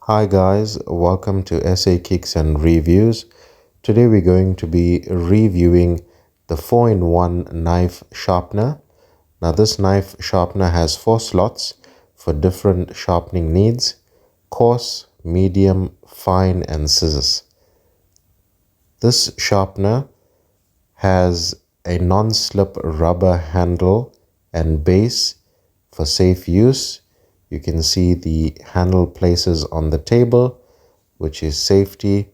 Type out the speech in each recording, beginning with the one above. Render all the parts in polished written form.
Hi guys, welcome to SA Kicks and Reviews. Today we're going to be reviewing the 4-in-1 knife sharpener. Now this knife sharpener has 4 slots for different sharpening needs: coarse, medium, fine and scissors. This sharpener has a non-slip rubber handle and base for safe use. You can see the handle places on the table, which is safety.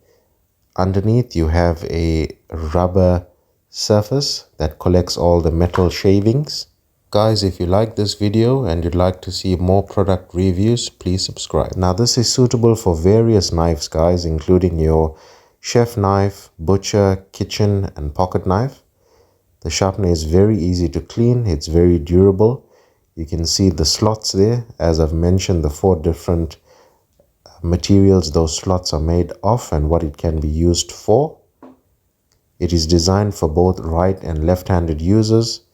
Underneath you have a rubber surface that collects all the metal shavings. Guys, if you like this video and you'd like to see more product reviews, please subscribe. Now this is suitable for various knives, guys, including your chef knife, butcher, kitchen and pocket knife. The sharpener is very easy to clean. It's very durable. You can see the slots there. As I've mentioned, the 4 different materials those slots are made of and what it can be used for. It is designed for both right and left-handed users.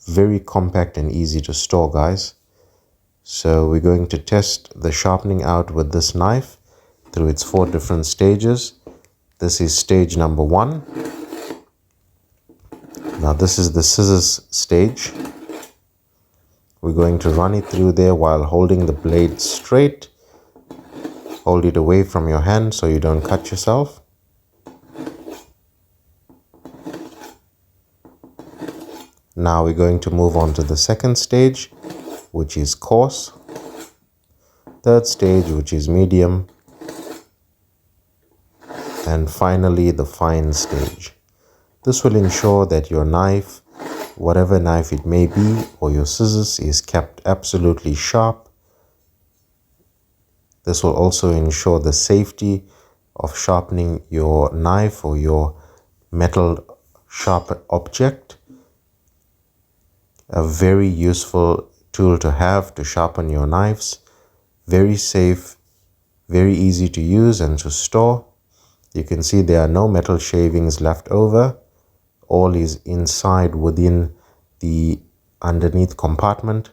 Very compact and easy to store, guys. So we're going to test the sharpening out with this knife through its 4 different stages. This is stage number 1. Now this is the scissors stage. We're going to run it through there while holding the blade straight. Hold it away from your hand so you don't cut yourself. Now we're going to move on to the second stage, which is coarse. Third stage, which is medium. And finally, the fine stage. This will ensure that your knife, whatever knife it may be, or your scissors, is kept absolutely sharp. This will also ensure the safety of sharpening your knife or your metal sharp object. A very useful tool to have to sharpen your knives. Very safe, very easy to use and to store. You can see there are no metal shavings left over. All is inside within the underneath compartment.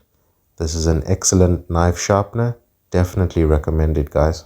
This is an excellent knife sharpener. Definitely recommend it, guys.